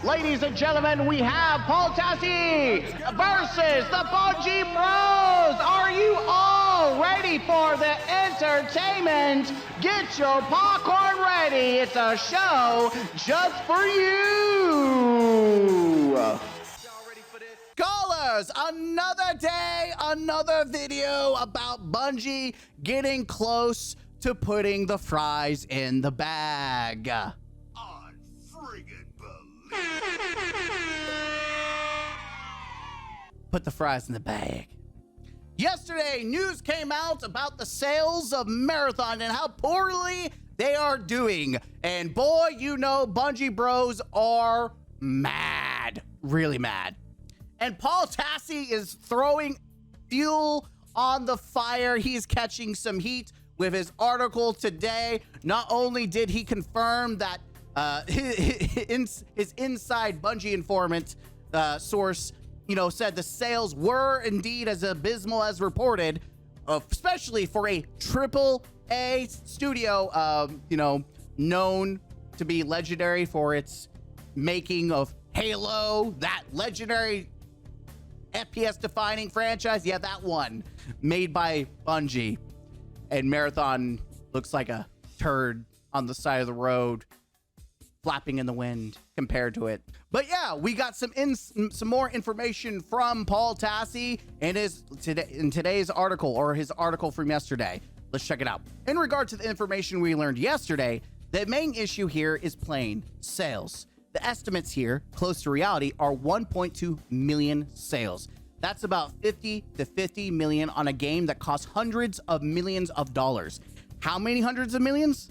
Ladies and gentlemen, we have Paul Tassi versus the Bungie Bros. Are you all ready for the entertainment? Get your popcorn ready. It's a show just for you. Callers, another day, another video about Bungie getting close to putting the fries in the bag. Put the fries in the bag. Yesterday, news came out about the sales of Marathon and how poorly they are doing. And boy, you know, Bungie Bros are mad, really mad. And Paul Tassi is throwing fuel on the fire. He's catching some heat with his article today. Not only did he confirm that his inside Bungie informant source, said the sales were indeed as abysmal as reported, especially for a AAA studio, known to be legendary for its making of Halo, that legendary FPS defining franchise. Yeah, that one made by Bungie. And Marathon looks like a turd on the side of the road, flapping in the wind compared to it. But yeah, we got some more information from Paul Tassi in today's article, or his article from yesterday. Let's check it out. In regard to the information we learned yesterday, the main issue here is plain sales. The estimates here, close to reality, are 1.2 million sales. That's about 50 to 50 million on a game that costs hundreds of millions of dollars. How many hundreds of millions?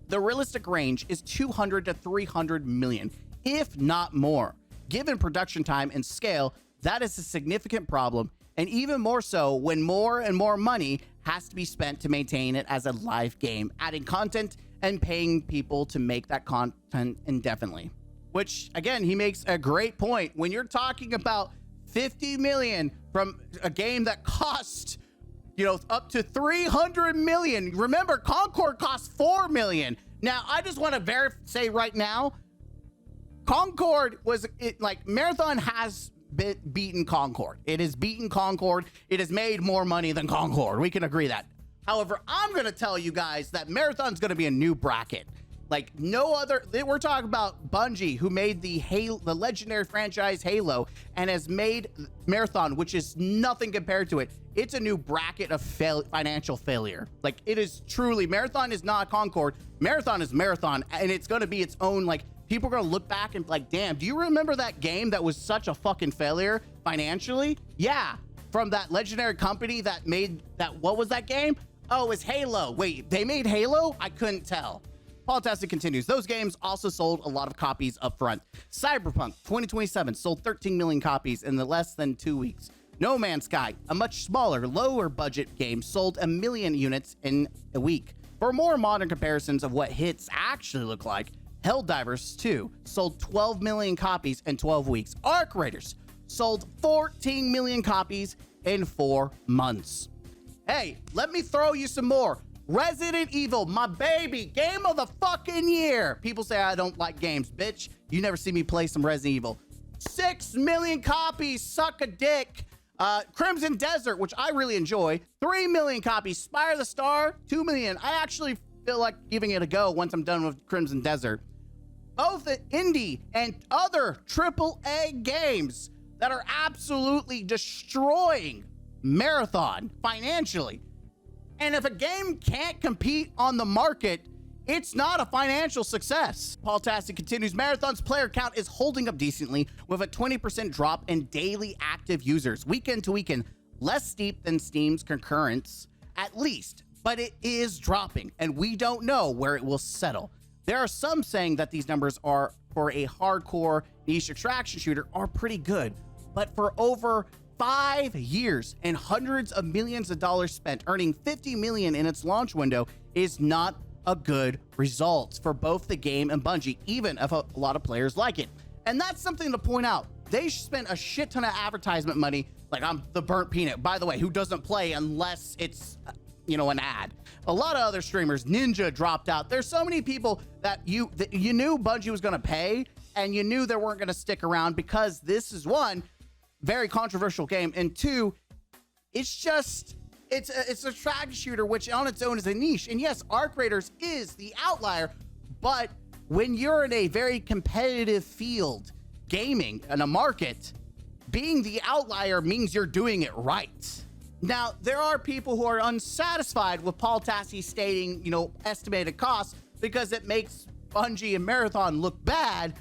The realistic range is 200 to 300 million, if not more. Given production time and scale, that is a significant problem, and even more so when more and more money has to be spent to maintain it as a live game, adding content and paying people to make that content indefinitely. Which, again, he makes a great point. When you're talking about 50 million from a game that cost, up to 300 million. Remember, Concord cost 4 million. Now, I just want to say right now, Concord Marathon has beaten Concord. It has beaten Concord. It has made more money than Concord. We can agree that. However, I'm going to tell you guys that Marathon's going to be a new bracket. Like no other. We're talking about Bungie, who made the legendary franchise Halo, and has made Marathon, which is nothing compared to it. It's a new bracket of financial failure. Like, it is truly, Marathon is not Concord. Marathon is Marathon, and it's going to be its own, people are going to look back and be like, damn, do you remember that game that was such a fucking failure financially? Yeah, from that legendary company that made that, what was that game? Oh, it was Halo. Wait, they made Halo? I couldn't tell. Paul Tassi continues, those games also sold a lot of copies up front. Cyberpunk 2027 sold 13 million copies in less than 2 weeks. No Man's Sky, a much smaller, lower budget game, sold 1 million units in a week. For more modern comparisons of what hits actually look like, Helldivers 2 sold 12 million copies in 12 weeks. Arc Raiders sold 14 million copies in 4 months. Hey, let me throw you some more. Resident Evil, my baby, game of the fucking year. People say I don't like games. Bitch, you never see me play some Resident Evil. 6 million copies, suck a dick. Crimson Desert, which I really enjoy, 3 million copies. Spire the Star, 2 million. I actually feel like giving it a go once I'm done with Crimson Desert. Both indie and other AAA games that are absolutely destroying Marathon financially. And if a game can't compete on the market, it's not a financial success. Paul Tassi continues, Marathon's player count is holding up decently with a 20% drop in daily active users, weekend to weekend, less steep than Steam's concurrence, at least, but it is dropping, and we don't know where it will settle. There are some saying that these numbers are, for a hardcore niche extraction shooter, are pretty good, but for over 5 years and hundreds of millions of dollars spent, earning 50 million in its launch window is not a good result for both the game and Bungie, even if a lot of players like it. And that's something to point out. They spent a shit ton of advertisement money, like I'm the Burnt Peanut, by the way, who doesn't play unless it's, an ad. A lot of other streamers, Ninja dropped out. There's so many people that you knew Bungie was going to pay, and you knew they weren't going to stick around because this is one, very controversial game, and two, it's a strategy shooter, which on its own is a niche. And yes, Arc Raiders is the outlier, but when you're in a very competitive field, gaming, in a market, being the outlier means you're doing it right. Now, there are people who are unsatisfied with Paul Tassi stating, estimated costs because it makes Bungie and Marathon look bad.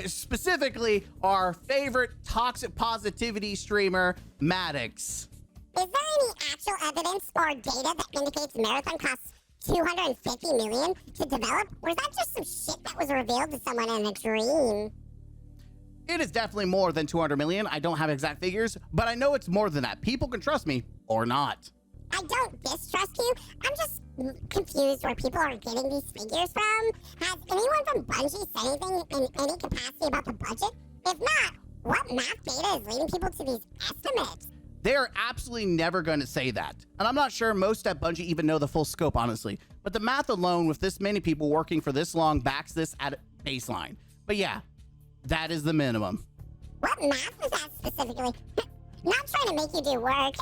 Specifically, our favorite toxic positivity streamer, Maddox. Is there any actual evidence or data that indicates Marathon costs $250 million to develop? Or is that just some shit that was revealed to someone in a dream? It is definitely more than 200 million. I don't have exact figures, but I know it's more than that. People can trust me or not. I don't distrust you. I'm just confused where people are getting these figures from. Has anyone from Bungie said anything in any capacity about the budget? If not, what math data is leading people to these estimates? They're absolutely never going to say that. And I'm not sure most at Bungie even know the full scope, honestly. But the math alone with this many people working for this long backs this at a baseline. But yeah, that is the minimum. What math is that specifically? Not trying to make you do work, LOL.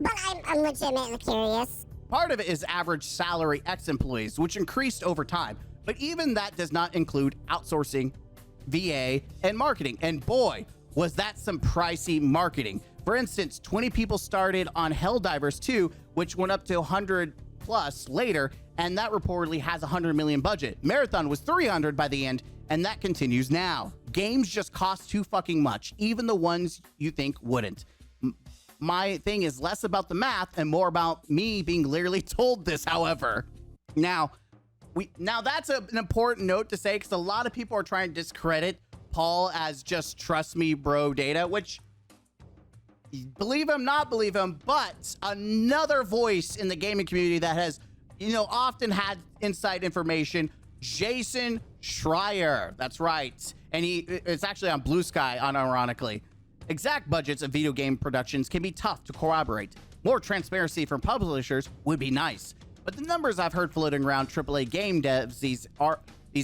But I'm legitimately curious. Part of it is average salary ex-employees, which increased over time. But even that does not include outsourcing, VA, and marketing. And boy, was that some pricey marketing. For instance, 20 people started on Helldivers 2, which went up to 100 plus later, and that reportedly has 100 million budget. Marathon was 300 by the end, and that continues now. Games just cost too fucking much, even the ones you think wouldn't. My thing is less about the math and more about me being literally told this, however. Now that's an important note to say, because a lot of people are trying to discredit Paul as just trust me bro data, which believe him, not believe him, but another voice in the gaming community that has, often had inside information, Jason Schreier. That's right. And it's actually on Blue Sky, unironically. Exact budgets of video game productions can be tough to corroborate. More transparency from publishers would be nice. But the numbers I've heard floating around AAA game devs these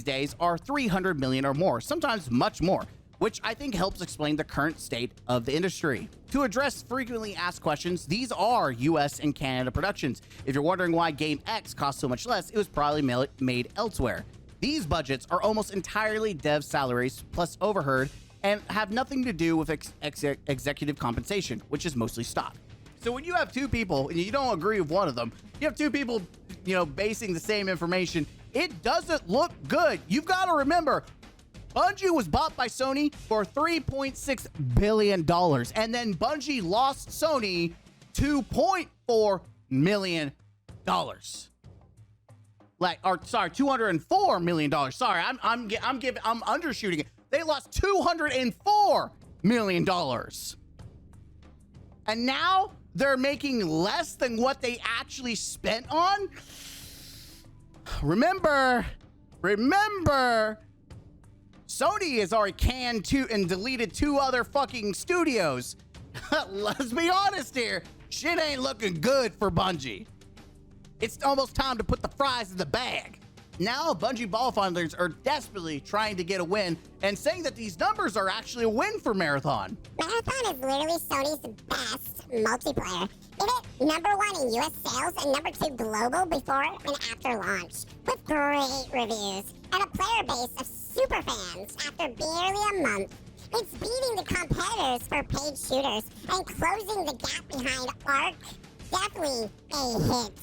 days are 300 million or more, sometimes much more, which I think helps explain the current state of the industry. To address frequently asked questions, these are US and Canada productions. If you're wondering why Game X costs so much less, it was probably made elsewhere. These budgets are almost entirely dev salaries plus overhead and have nothing to do with executive compensation, which is mostly stock. So when you have two people and you don't agree with one of them, you have two people, basing the same information, it doesn't look good. You've got to remember, Bungie was bought by Sony for $3.6 billion, and then Bungie lost Sony $2.4 million. $204 million. Sorry, I'm undershooting it. They lost $204 million. And now they're making less than what they actually spent on? Remember, Sony has already canned two and deleted two other fucking studios. Let's be honest here. Shit ain't looking good for Bungie. It's almost time to put the fries in the bag. Now, Bungie ball funders are desperately trying to get a win and saying that these numbers are actually a win for Marathon. Marathon is literally Sony's best multiplayer. It hit #1 in US sales and #2 global before and after launch, with great reviews and a player base of super fans after barely a month. It's beating the competitors for paid shooters and closing the gap behind Arc. Definitely a hit.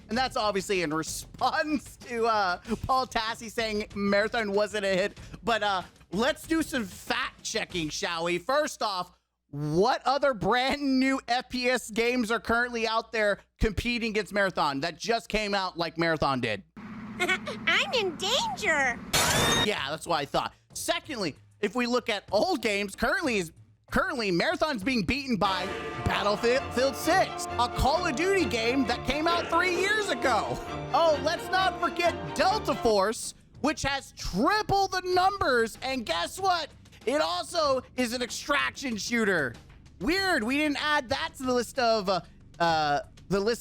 And that's obviously in response to Paul Tassi saying Marathon wasn't a hit. But let's do some fact checking, shall we? First off, what other brand new FPS games are currently out there competing against Marathon that just came out like Marathon did? I'm in danger. Yeah, that's what I thought. Secondly, if we look at old games, currently Marathon's being beaten by Battlefield 6, a Call of Duty game that came out 3 years ago. Oh, let's not forget Delta Force, which has triple the numbers, and guess what? It also is an extraction shooter. Weird, we didn't add that to the list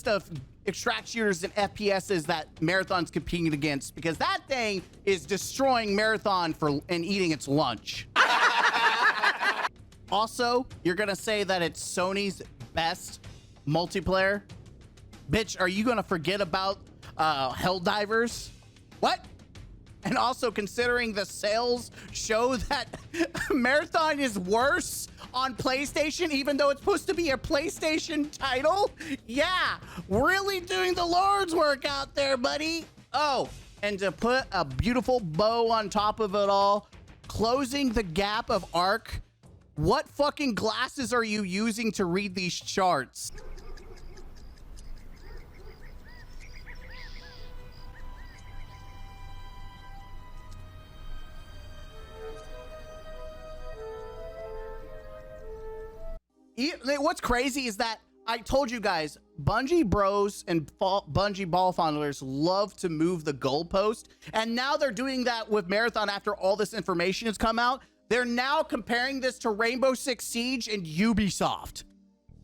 of extract shooters and FPSs that Marathon's competing against, because that thing is destroying Marathon and eating its lunch. Also, you're gonna say that it's Sony's best multiplayer? Bitch, are you gonna forget about Helldivers? What? And also, considering the sales show that Marathon is worse on PlayStation, even though it's supposed to be a PlayStation title? Yeah, really doing the Lord's work out there, buddy. Oh, and to put a beautiful bow on top of it all, closing the gap of Arc. What fucking glasses are you using to read these charts? What's crazy is that I told you guys, Bungie bros and Bungie ball fondlers love to move the goalpost, and now they're doing that with Marathon after all this information has come out. They're now comparing this to Rainbow Six Siege and Ubisoft.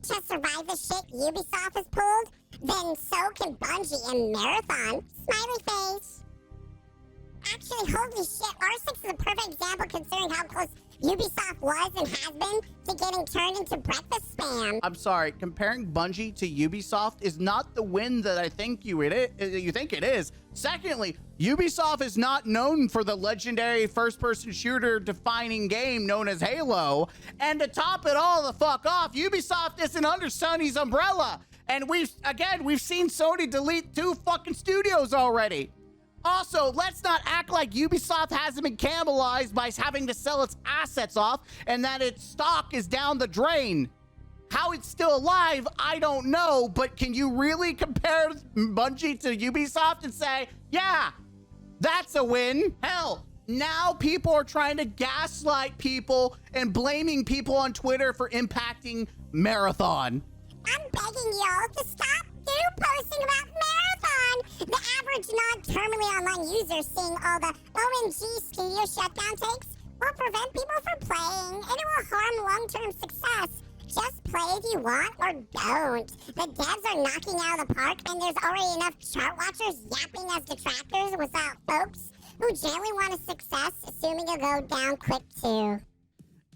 To survive the shit Ubisoft has pulled, then so can Bungie and Marathon. Smiley face. Actually, holy shit, R6 is a perfect example considering how close Ubisoft was and has been to getting turned into breakfast spam. I'm sorry, comparing Bungie to Ubisoft is not the win that I think you think it is. Secondly, Ubisoft is not known for the legendary first-person shooter defining game known as Halo. And to top it all the fuck off, Ubisoft isn't under Sony's umbrella. And we've seen Sony delete 2 fucking studios already. Also, let's not act like Ubisoft hasn't been cannibalized by having to sell its assets off and that its stock is down the drain. How it's still alive, I don't know, but can you really compare Bungie to Ubisoft and say, yeah, that's a win? Hell, now people are trying to gaslight people and blaming people on Twitter for impacting Marathon. I'm begging y'all to stop posting about Marathon. The average non-terminally online user seeing all the OMG studio shutdown takes will prevent people from playing, and it will harm long-term success. Just play if you want or don't. The devs are knocking out of the park, and there's already enough chart watchers yapping as detractors without folks who generally want a success, assuming it'll go down quick too.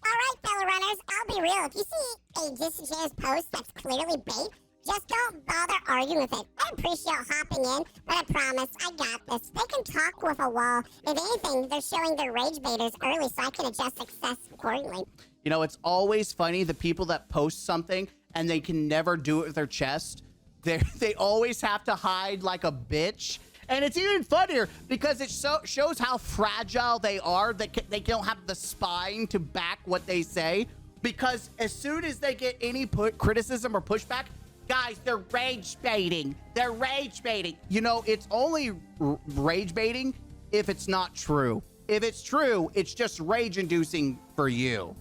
Alright, fellow runners, I'll be real. If you see a disingenuous post that's clearly bait, just don't bother arguing with it. I appreciate hopping in, but I promise, I got this. They can talk with a wall. If anything, they're showing their rage baiters early so I can adjust success accordingly. You know, it's always funny, the people that post something and they can never do it with their chest. They always have to hide like a bitch. And it's even funnier because it shows how fragile they are. They don't have the spine to back what they say. Because as soon as they get any criticism or pushback, guys, they're rage baiting. They're rage baiting. You know, it's only rage baiting if it's not true. If it's true, it's just rage inducing for you.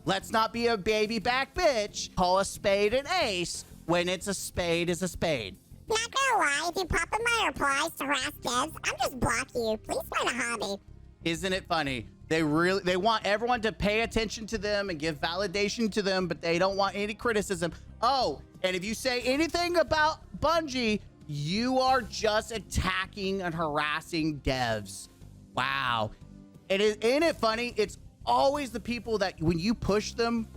Let's not be a baby back bitch. Call a spade an ace when it's a spade is a spade. Not gonna lie, if you pop in my replies to harass devs, I'm just blocking you. Please find a hobby. Isn't it funny? They want everyone to pay attention to them and give validation to them, but they don't want any criticism. Oh, and if you say anything about Bungie, you are just attacking and harassing devs. Wow. Isn't it funny? It's always the people that when you push them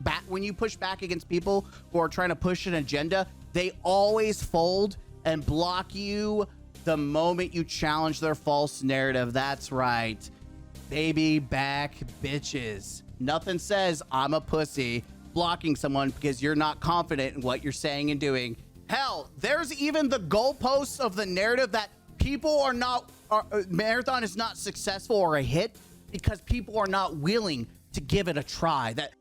back, when you push back against people who are trying to push an agenda, they always fold and block you the moment you challenge their false narrative. That's right. Baby back bitches. Nothing says I'm a pussy blocking someone because you're not confident in what you're saying and doing. Hell, there's even the goalposts of the narrative that people are not, Marathon is not successful or a hit because people are not willing to give it a try. That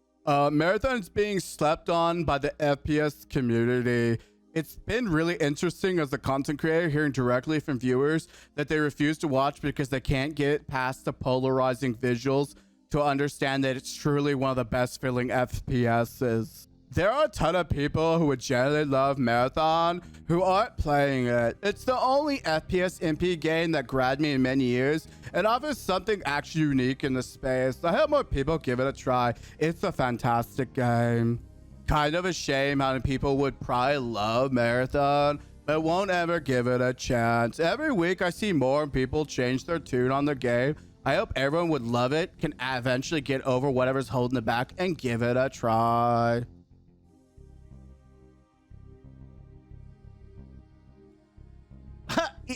Marathon's being slept on by the FPS community. It's been really interesting as a content creator hearing directly from viewers that they refuse to watch because they can't get past the polarizing visuals to understand that it's truly one of the best feeling FPSs. There are a ton of people who would generally love Marathon who aren't playing it. It's the only FPS MP game that grabbed me in many years and offers something actually unique in the space. I hope more people give it a try. It's a fantastic game. Kind of a shame how many people would probably love Marathon, but won't ever give it a chance. Every week I see more people change their tune on the game. I hope everyone would love it, can eventually get over whatever's holding it back and give it a try.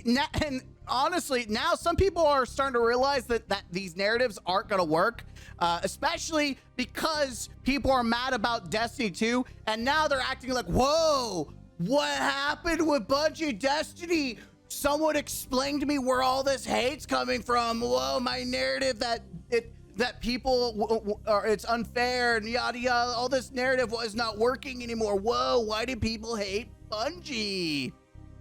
And honestly, now some people are starting to realize that these narratives aren't going to work, especially because people are mad about Destiny 2, and now they're acting like, whoa, what happened with Bungie Destiny? Someone explain to me where all this hate's coming from. Whoa, my narrative that people are, it's unfair and yada yada, all this narrative was not working anymore. Whoa, why do people hate Bungie?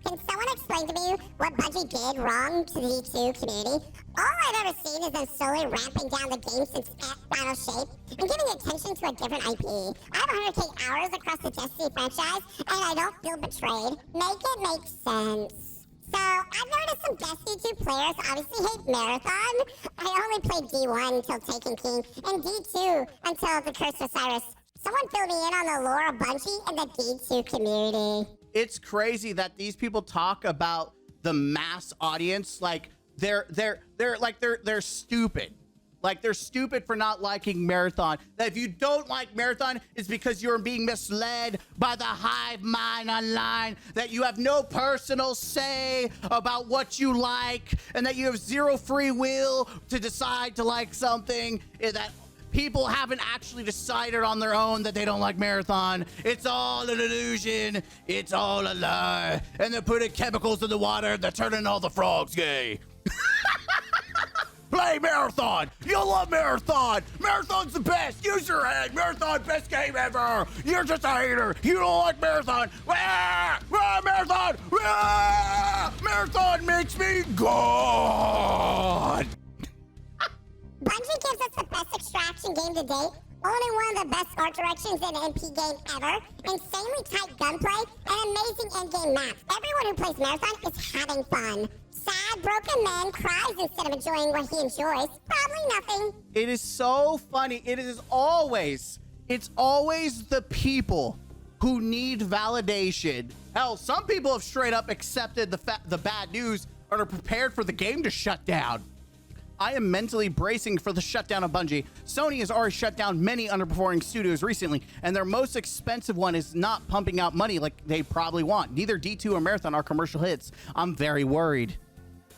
Can someone explain to me what Bungie did wrong to the D2 community? All I've ever seen is them slowly ramping down the game since Final Shape and giving attention to a different IP. I have 100k hours across the Destiny franchise, and I don't feel betrayed. Make it make sense. So, I've noticed some Destiny 2 players obviously hate Marathon. I only played D1 until Taken King, and D2 until the Curse of Osiris. Someone fill me in on the lore of Bungie and the D2 community. It's crazy that these people talk about the mass audience like they're stupid. Like they're stupid for not liking Marathon. That if you don't like Marathon, it's because you're being misled by the hive mind online. That you have no personal say about what you like, and that you have zero free will to decide to like something. That people haven't actually decided on their own that they don't like Marathon. It's all an illusion. It's all a lie. And they're putting chemicals in the water. They're turning all the frogs gay. Play Marathon. You'll love Marathon. Marathon's the best. Use your head. Marathon, best game ever. You're just a hater. You don't like Marathon. Marathon. Marathon makes me God. Bungie gives us the best extraction game to date, only one of the best art directions in an MP game ever, insanely tight gunplay, and amazing endgame maps. Everyone who plays Marathon is having fun. Sad, broken man cries instead of enjoying what he enjoys. Probably nothing. It is so funny. It's always the people who need validation. Hell, some people have straight up accepted the bad news and are prepared for the game to shut down. I am mentally bracing for the shutdown of Bungie. Sony has already shut down many underperforming studios recently, and their most expensive one is not pumping out money like they probably want. Neither D2 or Marathon are commercial hits. I'm very worried.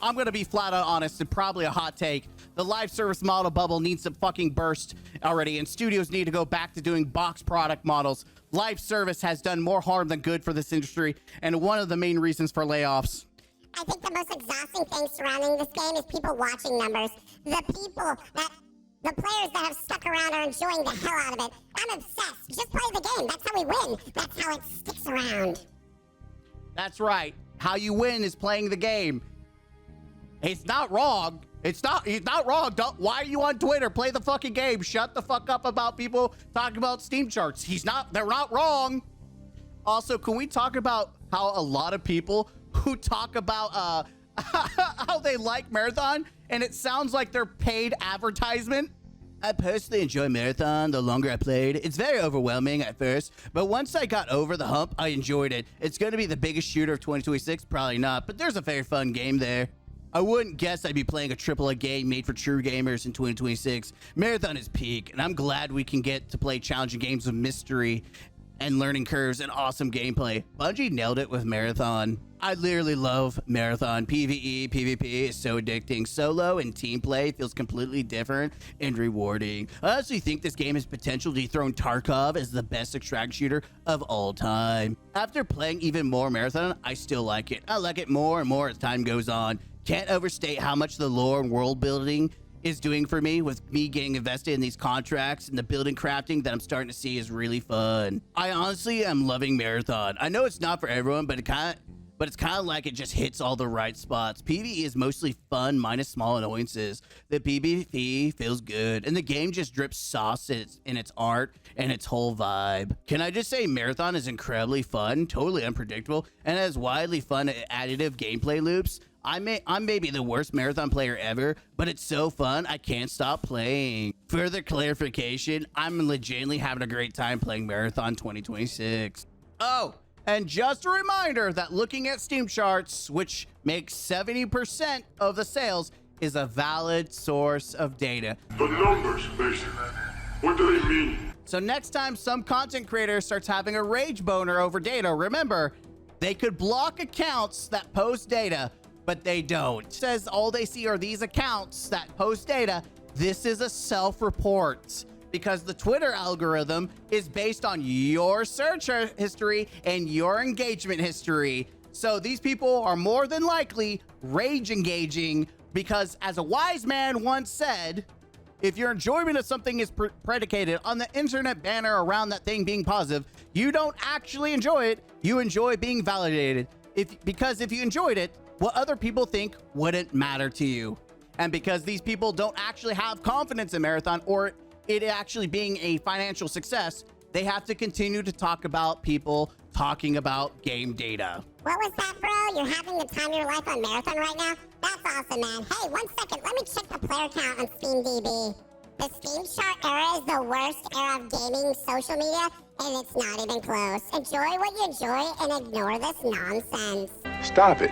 I'm gonna be flat out honest and probably a hot take. The live service model bubble needs to fucking burst already, and studios need to go back to doing box product models. Live service has done more harm than good for this industry, and one of the main reasons for layoffs. I think the most exhausting thing surrounding this game is people watching numbers. The players that have stuck around are enjoying the hell out of it. I'm obsessed. Just play the game. That's how we win. That's how it sticks around. That's right. How you win is playing the game. It's not wrong. He's not wrong. Why are you on Twitter? Play the fucking game. Shut the fuck up about people talking about Steam charts. They're not wrong. Also, can we talk about how a lot of people who talk about how they like Marathon, and it sounds like they're paid advertisement? I personally enjoy Marathon the longer I played. It's very overwhelming at first, but once I got over the hump, I enjoyed it. It's going to be the biggest shooter of 2026? Probably not, but there's a very fun game there. I wouldn't guess I'd be playing a AAA game made for true gamers in 2026. Marathon is peak, and I'm glad we can get to play challenging games of mystery and learning curves and awesome gameplay. Bungie nailed it with Marathon. I literally love Marathon. PvE, PvP is so addicting. Solo and team play feels completely different and rewarding. I honestly think this game has potential to dethrone Tarkov as the best extraction shooter of all time. After playing even more Marathon, I still like it. I like it more and more as time goes on. Can't overstate how much the lore and world building is doing for me, with me getting invested in these contracts, and the building crafting that I'm starting to see is really fun. I honestly am loving Marathon. I know it's not for everyone, but it's kind of like it just hits all the right spots. PvE is mostly fun minus small annoyances. The PvP feels good, and the game just drips sauce in its art and its whole vibe. Can I just say Marathon is incredibly fun, totally unpredictable, and has widely fun additive gameplay loops. I'm maybe the worst Marathon player ever, but it's so fun, I can't stop playing. Further clarification, I'm legitimately having a great time playing Marathon 2026. Oh, And just a reminder that looking at Steam charts, which makes 70% of the sales, is a valid source of data. The numbers, basically. What do they mean? So next time some content creator starts having a rage boner over data, remember, they could block accounts that post data, but they don't. It says all they see are these accounts that post data. This is a self-report because the Twitter algorithm is based on your search history and your engagement history. So these people are more than likely rage engaging because, as a wise man once said, if your enjoyment of something is predicated on the internet banner around that thing being positive, you don't actually enjoy it. You enjoy being validated. Because if you enjoyed it, what other people think wouldn't matter to you. And because these people don't actually have confidence in Marathon or it actually being a financial success, they have to continue to talk about people talking about game data. What was that, bro? You're having the time of your life on Marathon right now? That's awesome, man. Hey, 1 second. Let me check the player count on SteamDB. The Steam chart era is the worst era of gaming social media, and it's not even close. Enjoy what you enjoy and ignore this nonsense. Stop it.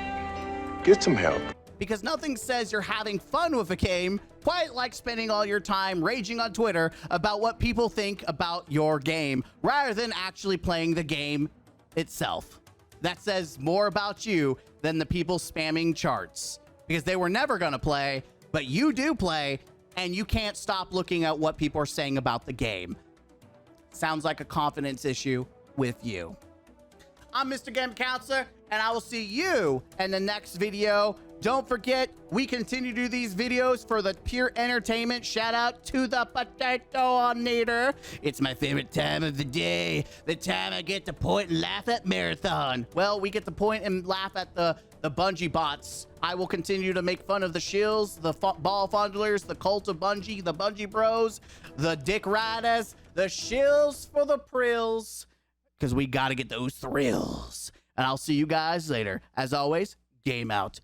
Get some help. Because nothing says you're having fun with a game quite like spending all your time raging on Twitter about what people think about your game rather than actually playing the game itself. That says more about you than the people spamming charts because they were never going to play, but you do play and you can't stop looking at what people are saying about the game. Sounds like a confidence issue with you. I'm Mr. Game Counselor, and I will see you in the next video. Don't forget, we continue to do these videos for the pure entertainment. Shout out to the potato eater. It's my favorite time of the day. The time I get to point and laugh at Marathon. Well, we get to point and laugh at the Bungie bots. I will continue to make fun of the shills, the ball fondlers, the cult of Bungie, the Bungie bros, the dick riders, the shills for the prills, because we got to get those thrills. And I'll see you guys later. As always, game out.